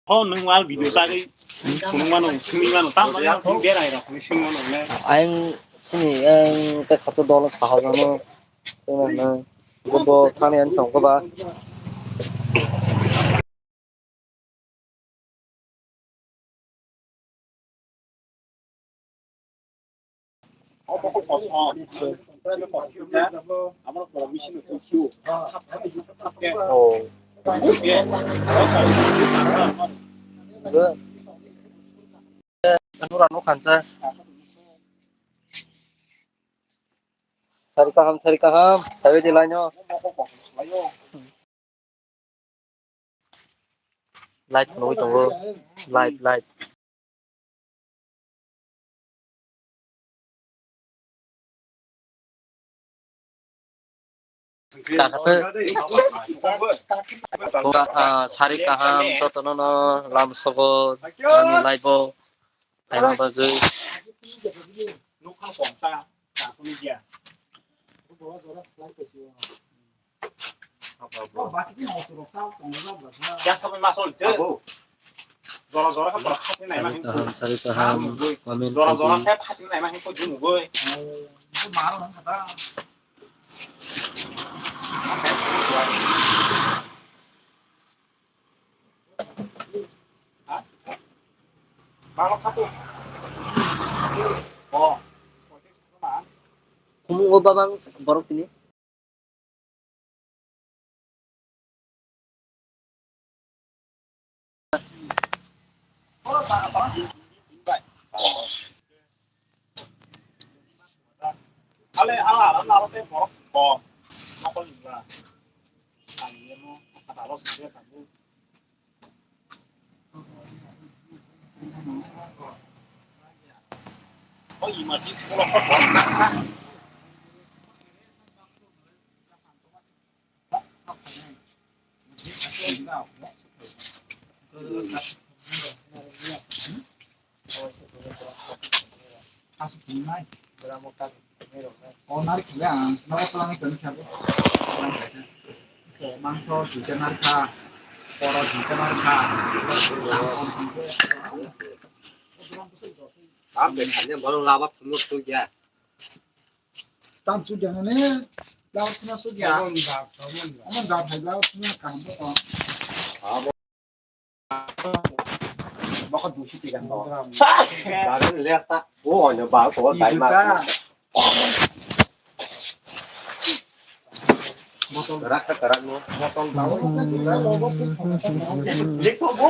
nung mal video sa cái nung mano sumi mano tam mano không biết này rồi sumi mano này anh cái khẩu đó là sao nó cho nên là cái bộ thằng này anh sống có ba ồ nó nó khăn cha cari kaham tapi jalannya live nối tunggu live cả cari kaham cho tụi nó làm soko live hay là bao giờ ya sampai masuk itu zora-zora kan berkat ini mah cari kaham komen zora-zora saya hati ini mah itu dulu gue itu malu kan kata malu satu oh kamu ngoba bang baru ini ale ala teh borok bom apa juga kamu kata lo sendiri kamu oh imajin kalau kok kasus bunga beramukan oh narik ya narik pelangi dan siapa mangso di Jakarta poro di Jakarta hanya baru lawak semut tuh ya tam sudah nih lawaknya sudah aman dah lawaknya kamu nó có đủ chi tiền đó bà nó lẹ ta ô nhà bà có đại mà gerak nó motor tahu lik bu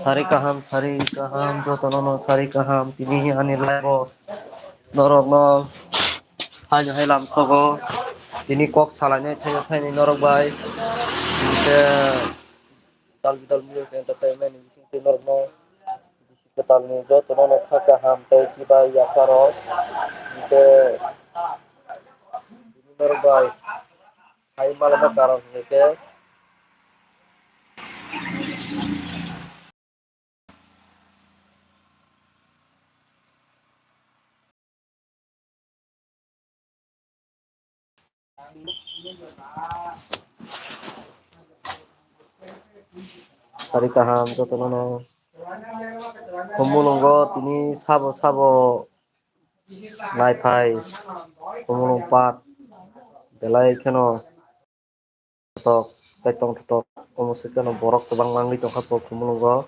cari kaham cho tụi nó cari kaham tini ani live norok no hanya hay làm soko tini kok salahnya thay norok bay ke dal music entertainment di sini norok no betal ni jo tụi nó kaham tay ciba ya karo ke norok bay hay malam karo ke cari kaham cho tụi nó kumulonggo tini sabo nai phai kumulong pat belai keno tok petong tok kumusik keno borok tebang mangli tong kapo kumulonggo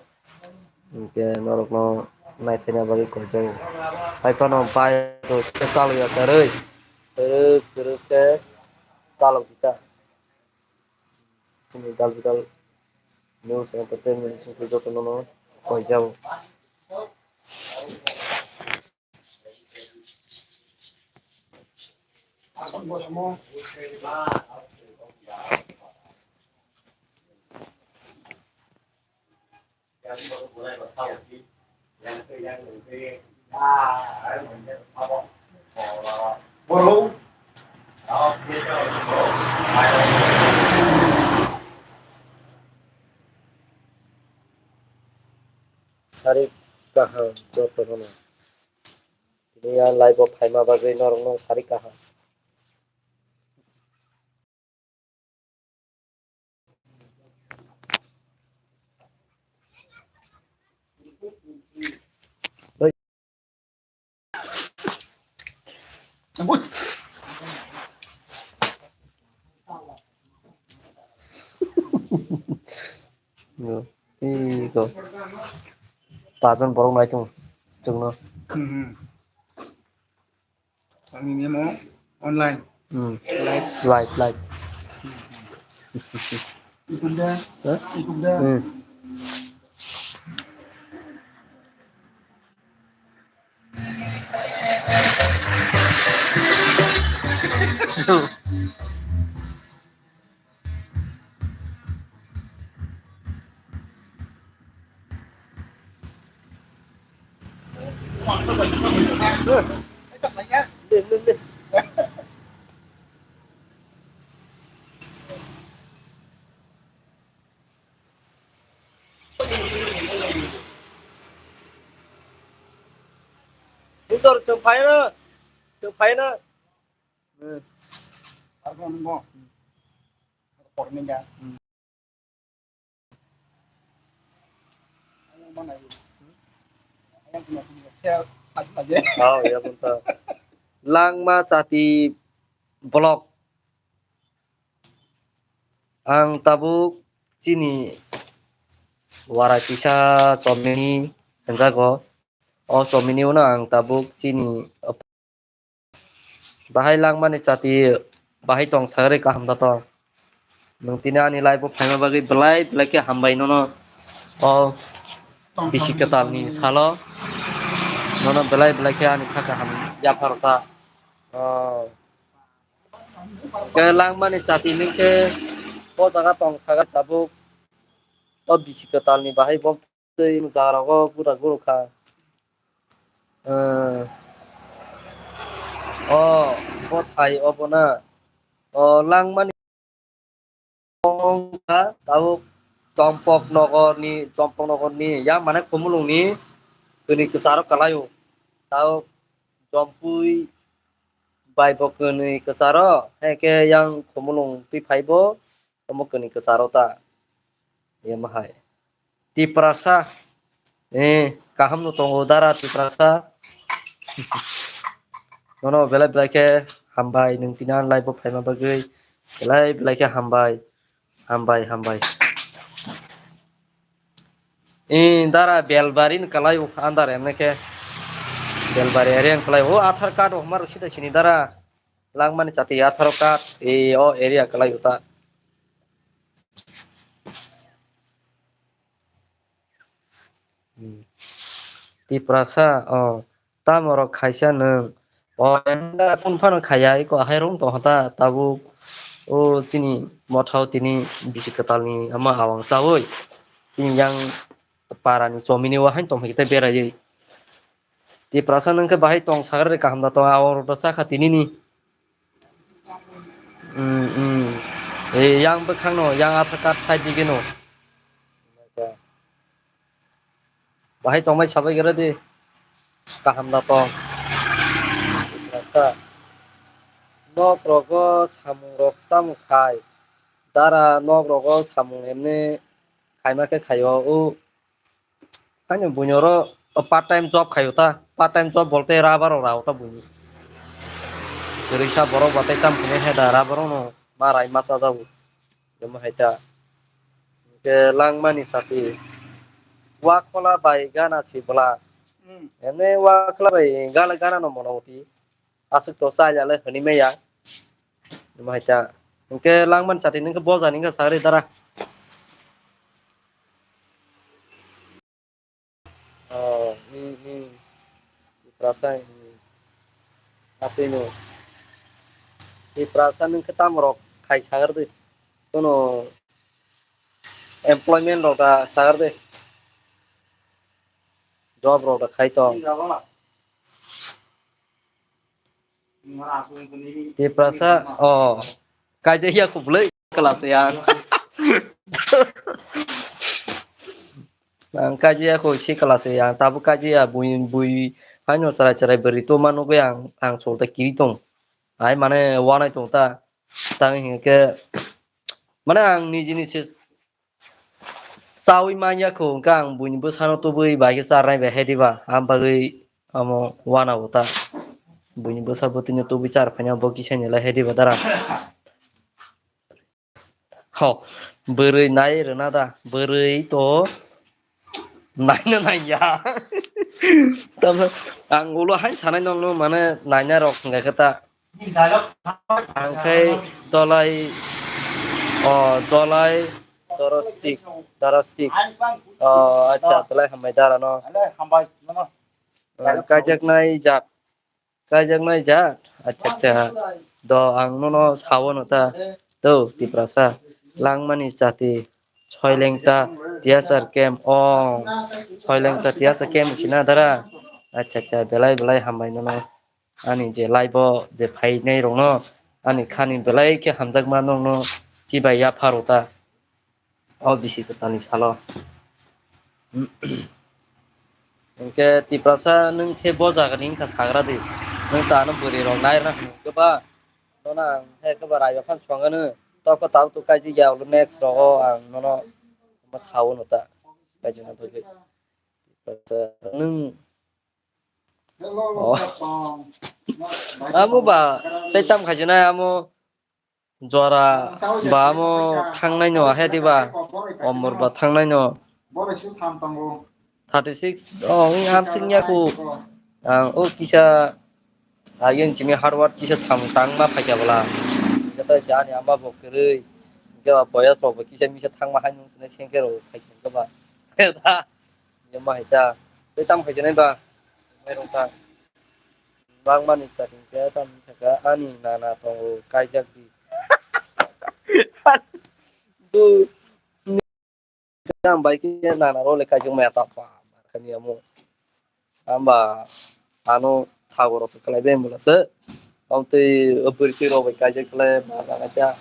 ke norok no nai phai bagi ko jau pai pano pai to spesial ya terus ke kalau kita sini dal news entertainment itu jo teno ko jau cari kaham cho teno Dia live of Haima bagai normal sari kaha. Ui, Iko. Pajan borong nai tung. Jungno. Ang ini mo online. Live. Live. Ikut dah. Ikut dah. Din. Mundur Sempaya na. Aku mau. Pormen ya. Ayam mana itu? Ayam punya share aja. Oh ya punta. Langma sati blog ang tabuk sini warakisa somini henjago o somini una ang tabuk sini bahai langma ni sati bahai tong sagre kaham dato nung tina ani live phaima bagi belai ke hambai nono o bisi ketal ni salo nono belai ke ani khaka ham jafarta ke langma ni sati ni ke o jaga tong saga tabuk o bisi ketal ni bahai bom tei jarago pura guru kha o o thai obona o langmani kha tabuk Chompok nogorni yang mana kumulung ni kini kesaro kalayo tau jompui bai bo kini kesaro heke yang kumulung pi phaibo tomo kini kesaro ta ye mahai ti prasa kaham no tongo dara ti prasa nono belai ke hambai nung tinan lai bo phaima bagui belai ke hambai dara belbarin kalai andar emne ke belbari area yang kalai athar card homar sida sini dara langmani chati athar card o area kalai uta ti prasa tamoro khaisa nung emda punphano khaya iko hairong to hata tabu o sini mothau tini bisi ketalni ama awang sawoi tini yang parani somini wa hain tong hite berai ti prasa nungke bahai tong sagre kaham da to awor rasa khatini ni yang bekhang no yang athar card side dige no bahai tongmai sabai gere de kaham da to rasa nok rogo samung rok tam khai dara nok rogo samung emne khaima ke khayo hanya bunyoro part time job khayota part time job bolte rabaro rauta bunyi Risa borok batai tam punya heda rabaro no marai masa tahu jema heta ke lang mani sati wakola bai gana si bla ene wakla bai gana no monoti asuk to sa jale hani me ya jema heta ke lang man sati ningke boja ningke sari dara ni perasaan tapi no di perasaan ningke tamrok khai sagar de kono employment rota sagar de job rota khai to di prasa kaje ya kublai kelas yang kaje aku si kelas yang tapi kaje ya bui haino sarai beri to mano ke ang solta kiri tong ai mane wanai tong ta tang hingke mane ang nijini ses sawi manya ko kang buin bo sano to bui bai ke sarnai be hediba am bagui amo wana uta buin bo sabotinya to bicar phanya bo kisanya la hediba dara ho beri nai rena da beri to naina naia tama ang ulo hai sanai nong no mane naina rok ngai kata angkai dolai dolai dorostik acha dolai hambai dara no kajaknai jat acha acha do ang no sawo no ta to tiprasa langmani jati soilengta tiasar kem soilengta tiasar kem sina dara acha acha belai hambai no ani je laibo je phai nei rong no ani khani belai ke hamjak ma nong no tibai ya pharota o bisi tani salo Engke tiprasa nung ke boja ka ning ka sagra di nung ta no buri rong nai ra ke ba no na he ke ba rai phan chong anu to ko tau tu kai ji ya lu next ro ang no no ma sawo no ta kai ji na buri nung amu ba petam khajina amu jora ba amu thangnai no he di ba omor ba thangnai no 36 am singnya ku kisa ayun simi harward kisa samtang ma phaiya bala kata jani amba bokre ke boyas ro kisa misa thangma hanung sine sengke ro phaiya ka ba ta yama ita betam phaiya ba mai rong ta bang mani sa ke tam saka ani nana to kaijak di du jam baik nana ro le kaijak ma ta pa kani amu amba anu thagoro kalai be mulase amte opurti ro bai kaje kale bana ta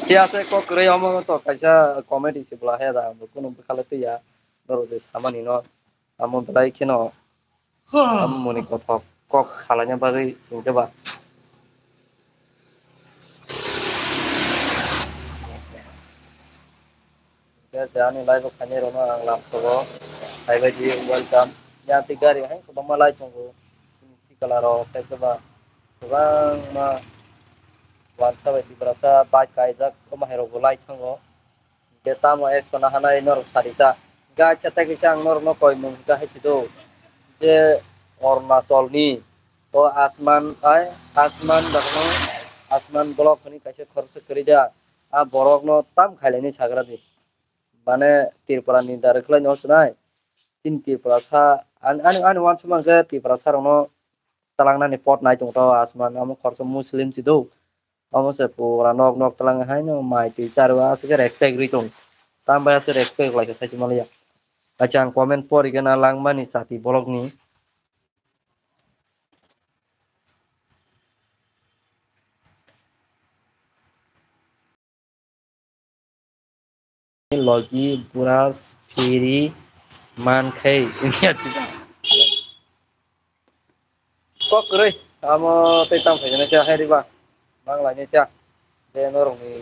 tia se ko kre amo to kaisa comedy se bla he da kuno kale te ya doro je samani no amo blai kino am moni ko thok kok salanya bagai singte ba ke jani lai ko khani ro na lam to ai ba ji welcome ya ti gari hai ko malai tongo si kala ro te ba bang ma wansa bai berasa baik kaijak ko mahero golai thango beta mo ek sona hanai nor sarita ga chata kisang nor no koi mung ga hai sido je Arunachal ni to asman dakno asman blok ni kaise khorsa karija a borok no tam khailani sagra di mane tirpura ni dar khlai no sunai tin tirpura sa an wan sumang ke tirpura sa no talangnani pot nai tong to asman amo khorsa muslim sido amo se pura nok talang hai no mai ti charu ase ke respect ri tong tambah ase respect like sai malia acha ang comment pori gana langmani sati bolok ni logi buras firi mankhai inya tida ko krei amo te tam phai na cha hai ri ba mang lai ni cha de no rong ni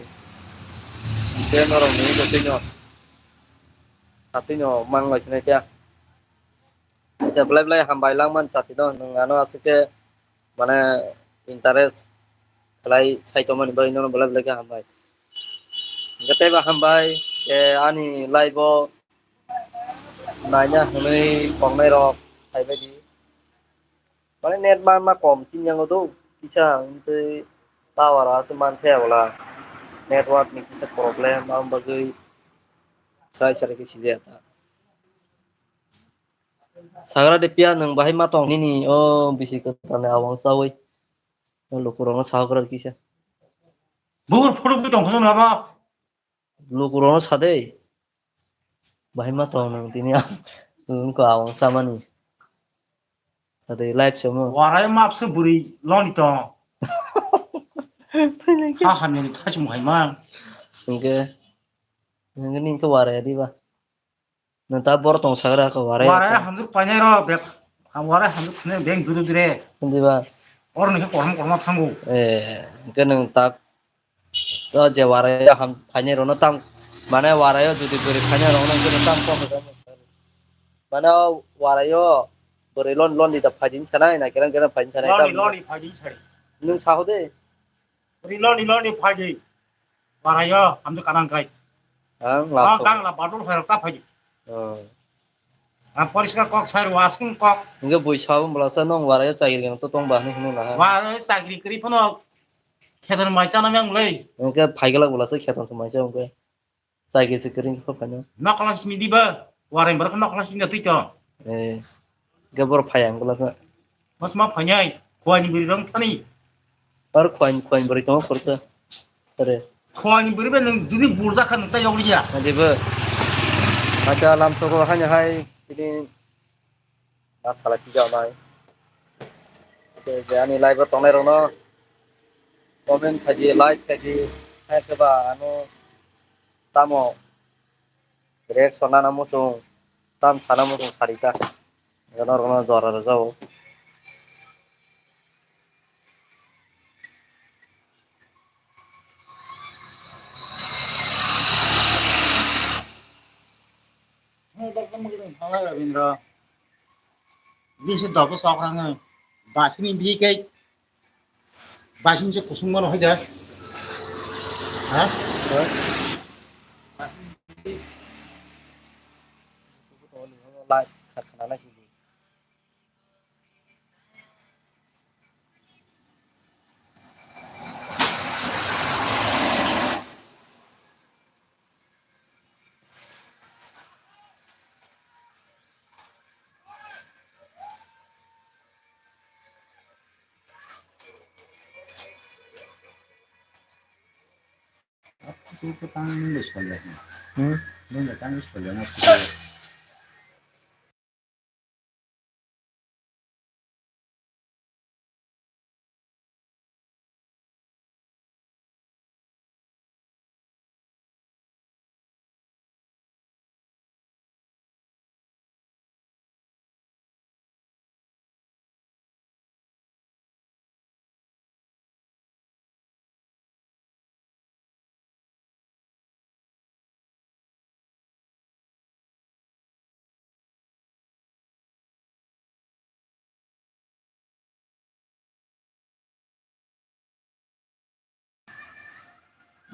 de tinyo satinyo mang lai sine cha acha blai hambai langman sati no ngano asike mane interest khlai sai to mani bai no blai ka hambai gate ba hambai ani laibo naina hunai pongnai rok hai bai di mane net ma kom chin yang do kisa tei tower a se man the wala network ni kisa problem am bagai sai kisi jata sagra de pia nang bahai ma tong ni bisi ka tane awang sawi lukurang sagra kisa bur photo bu tong khon ba lukurang sade bahai ma tong nang tini ko awang samani sade live chomo warai map se buri loni to ha han ni thach mu hai ma Oke, ini ke warai di ba. Nanti bor tong sagra ke warai warai apa? ham su panai ro bek Awara handu khne beng duru dire. Diba? Orang ni korma korma thangu. Ganung tak to je warai ham phanye rono tam mane warai judi beri phanye rono gano tam ko mana warayo beri lon di tak phajin sanai na kira phajin sanai tam Loni phajin sari. nung saho de Beri loni phajin. Warayo handu kanang kai. ang Ah laptop gang la badul phai ta phajin. oh Poriskar kok sar wasking kok. inge buisau belasa nong warayo cagil gang to tong bahni hinu na Warai sagri kri phono khedan maisa na mang lei. inge phaigala belasa khetan to maisa inge cagil sikring ko phano Noklas midi ba. Warai bar noklas midi tu to. gabor phayang belasa Mas ma phanyai. Khwani beri rong thani. par khoin beri tong khursa tere Khwani beri ba nang duni burja khan ta yawli ya. adiba acha lam soko hanya hai ini masalah tiga mai jadi live tongai rono komen kaji like kaji hai coba anu tamo reaction na musung tam sana musung sarita rono rono jora jauh Bisu dapat sokangan. Basin ini kai. Basin se kusung mana hoida. Hah? like karena sih Itu petang nulis kali ya. Nulis tangis kali ya.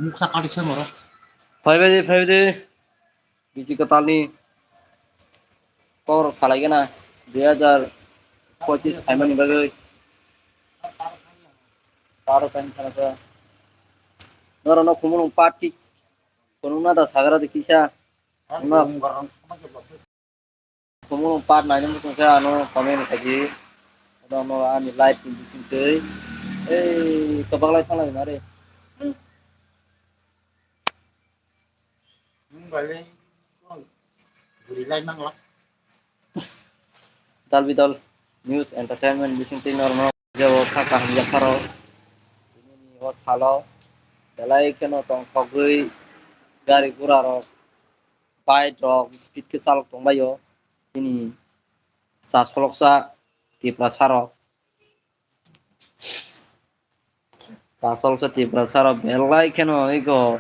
Muksa kali semua. 5 biji ketali kor salai na 2025 final बागै तारो time थानासा नरनो कुमुन party कोनुना दा सागरा दिखिसा ना कुमुन part नाइने मुतुंसा आनो comment खाजि ननो आनि live दिसिंकै कबांलाय थांलाय ना रे Balik. Gulay nang lah. dal bidal news entertainment disinti normal jawo khaka hamja kharo ini ho salo dalai keno tong thogui gari gura rok bike rok speed ke salok tongbayo sini sa soloksa tipra sarok sa soloksa tipra sarok belai keno ego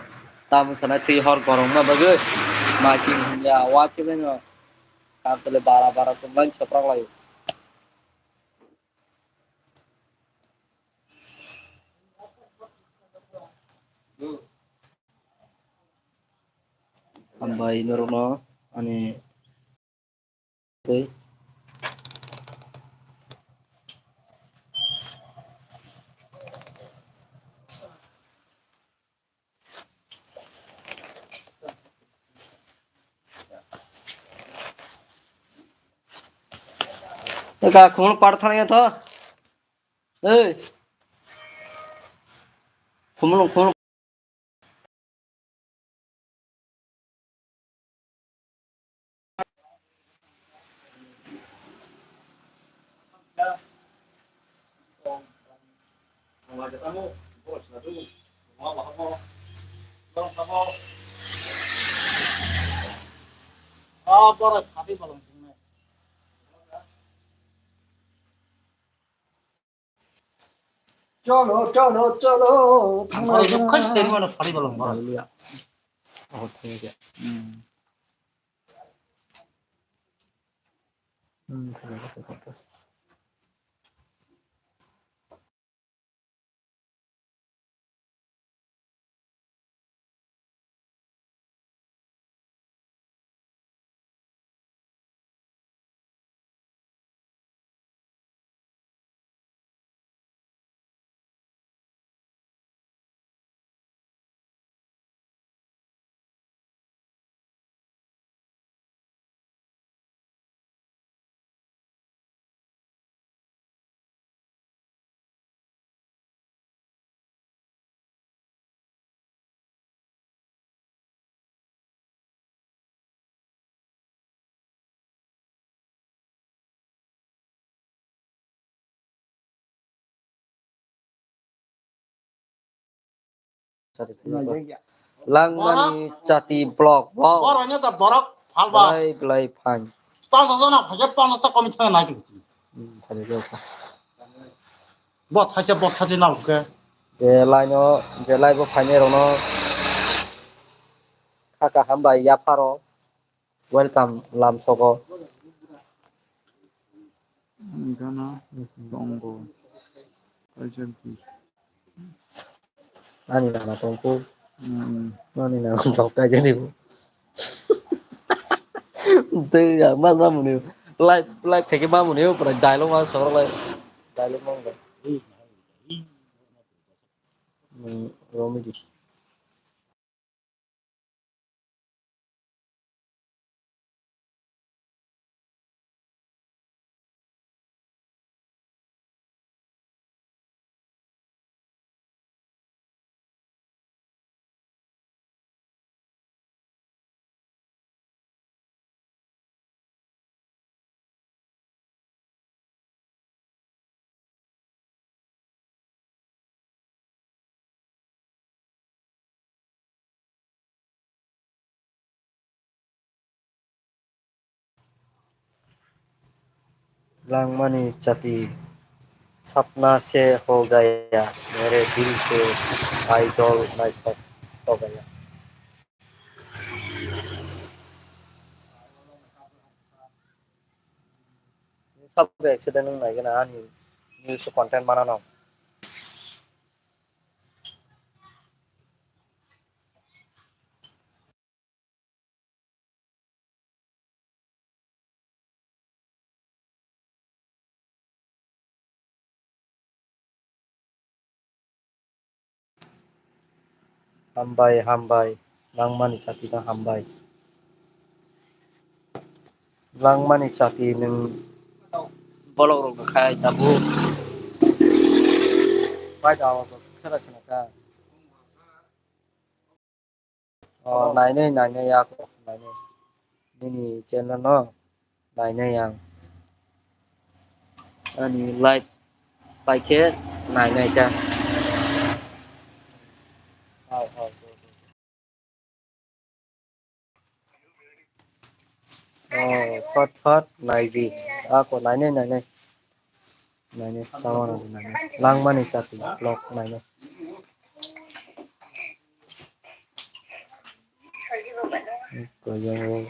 tamu sana thi hor gorong ma bagai masih ya wache beno kapele bara tumban choprak lai ambai norono ani tei का खून पड़थन ये तो ए खून Oh, boleh tapi belum sini. চলো চলো চলো Angkara itu kan sendiri mana pari belum orang. Haleluya. Oh, thank you. Terima kasih, Pak. Cari video. Langmani Cati blog. Wow. Boroknya tak borok halba. Belai pan. Panas sana, hanya panas tak kami tengah lagi. Cari video apa? Bot hasil nak ke. Jelai bo phane rono khaka hambai yaparo. Welcome lam soko. Ghana, Congo, Argentina. Ani nana tongku. Ani nana tong kai jadi bu. Từ mà một điều lại thấy cái ba một điều phải đại long sau lại đại long mong vậy rồi mới đi Langmani Chati सपना से हो गया मेरे दिल से idol night हो गया सब accident नायगोन आंनि निउस कन्टेन्ट बानानाव हामबाय हामबाय लांमानि साथि हामबाय लांमानि साथि नों ब्लग खाय दाबु बायदाव खोनाखा नायनै aku नायनै ini channel no नायनै आं आंनि लाइभ पाइके नायनै दा फट नायबि aku नायनै tawana नायनै लांमानि साथि blog नायनै goyang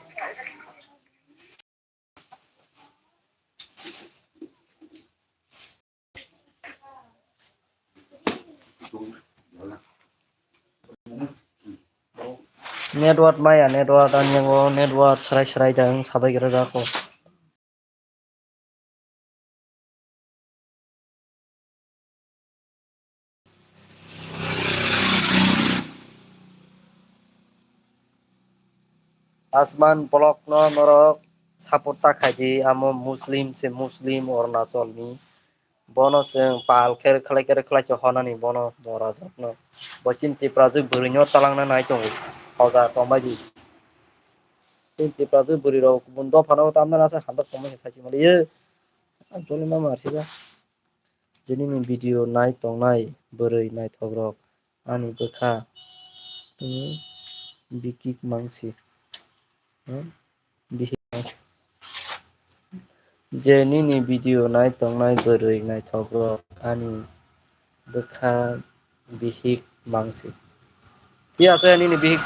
network maya network dan yang network serai dan sabai kira aku asman blog no norok support takai amo muslim se muslim Arunachal ni bono se pal khelai honani bono bora jatno bocin tipra ju burinyo talangna nai tongo hoja tombai tin tipra ju buri rok bundo phano tamna asa hamba komai saisi maliye antoni ma marsiba jini ni video nai tongnai boroi naitogrok ani bokha bikik mangsi je nini video nai tongnai boroi naitogrok ani Bekha bihik mangsi. Iya saya ini bihik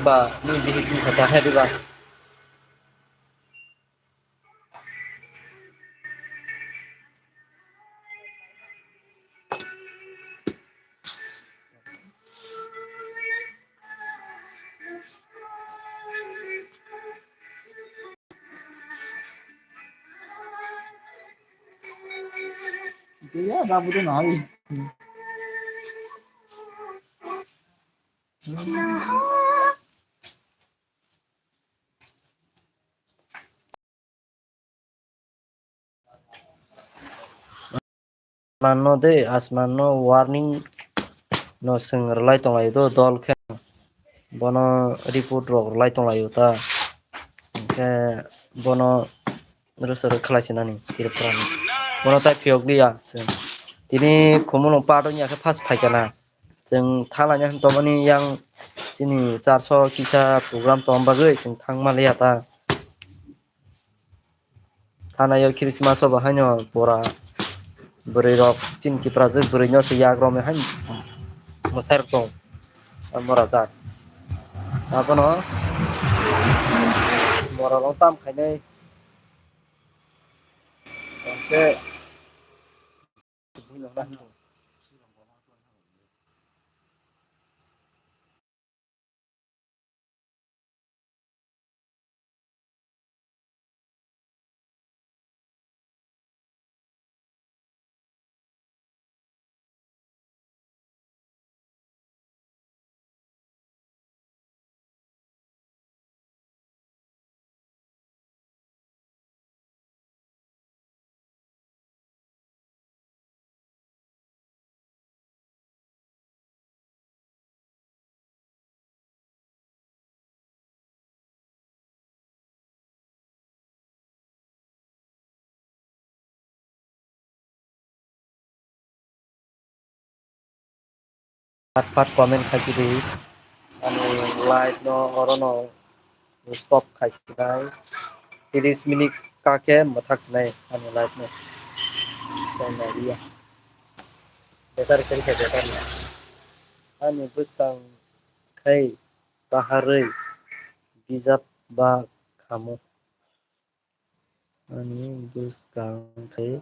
ba ini bihik ni kata hai ba. Dia babu tu nahi. Asmanno de asmanno warning no sengrlai tonglai do dol khe bono report rok lai tonglai ta ke bono rusoro khlaisinani tirprani bono tai phiyogliya tini khumuno patoni akhe first phaikana जों थालानो तमनि yang sini 400 kisa program tom bagoi जों thangmaliya ta thanayo christmas o bahaino pora boroi rok tin kiprajak boroi no se yagrome hain mosair tong amora jak abono moralo tam khainai ke pat comment khaisi di ani live no orono stop khaisi nai 30 minute kake mathak sinai ani live no tonariya betar kari khe betar ani bwskang khai baharoi bijap ba khamu ani bwskang khai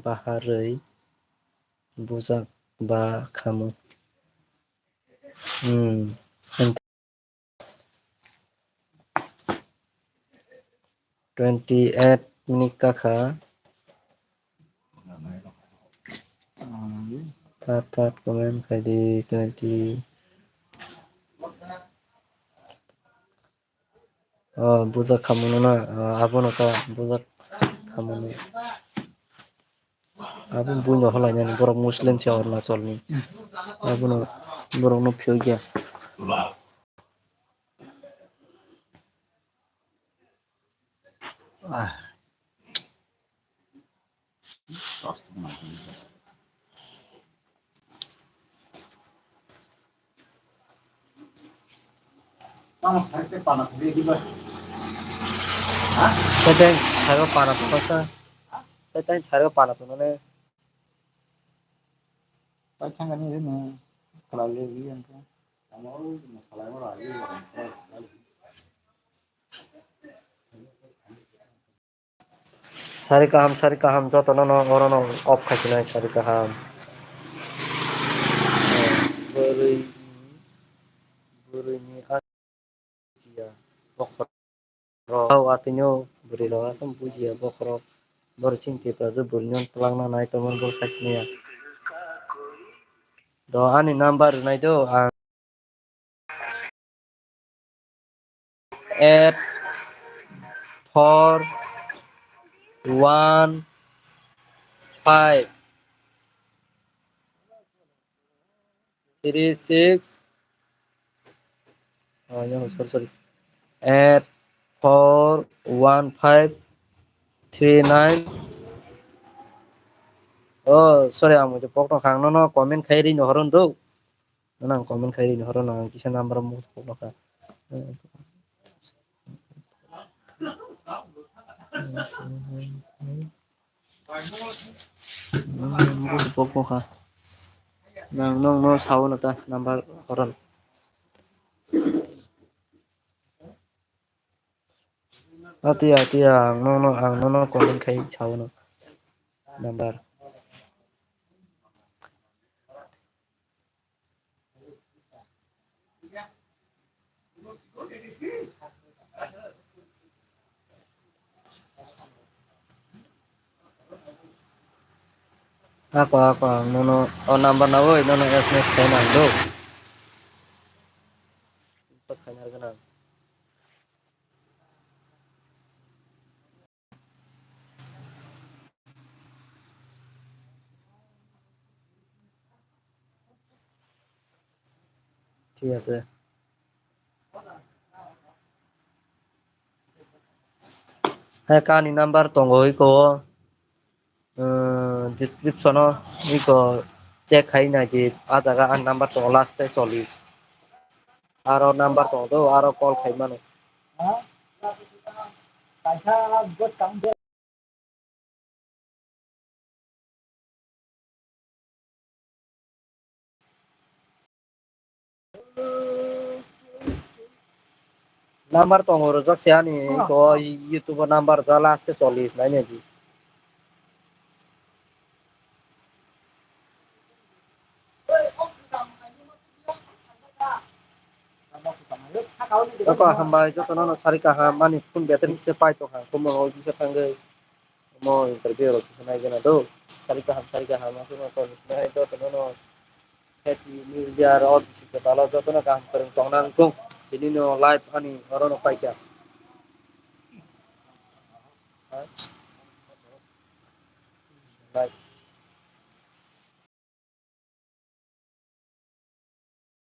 baharoi bujak ba khamu 28 minute kakha pat comment khai di 20 bujak khamu na abono ka bujak khamu abun buino holainani borok muslim se arunachal ni abono borok no phiyogya Tang sarte pana de diba. Peteng saro pana to kasa peteng saro pana to ne Pachang ni ni kalau lagi yang kan. Kamu masalah apa lagi? sari kaham joto no orono off khasinai sari kaham boroi boroi ni ajiya bokhor atinyo boroi ro asam bujiya bokhorok bor singti prajo borino twlangna nai tomon bo saisniya do ani number nai do 841536 sorry 841539 sorry amo je pokno khang no comment khairi no horon do nang comment khairi no horon ang kisa number mo pokno kha pokno kha nang no sawo na ta number horon. Ati ang no comment kai sawo no number. Ako ang no number na oi no SMS kai nang do. Pat kanyar kana. ঠিক আছে হ্যাঁ কানি number tongo iko description iko check khai na ji a jaga ang number tongo last te 40 aro number tongo do aro call khai mano Kaisa buat kamu number tongo ro jak siani ko youtube number ja last te 40 nai ne ji ko hamba jo tono sari ka ha mani phun beter se pai to ha ko mo se thange mo interview ro se nai gena do sari ka ha ma so to nai to tono happy new year all this ke tala jo tono kam kareng tong nang tung ini no live ani oro no pai ka live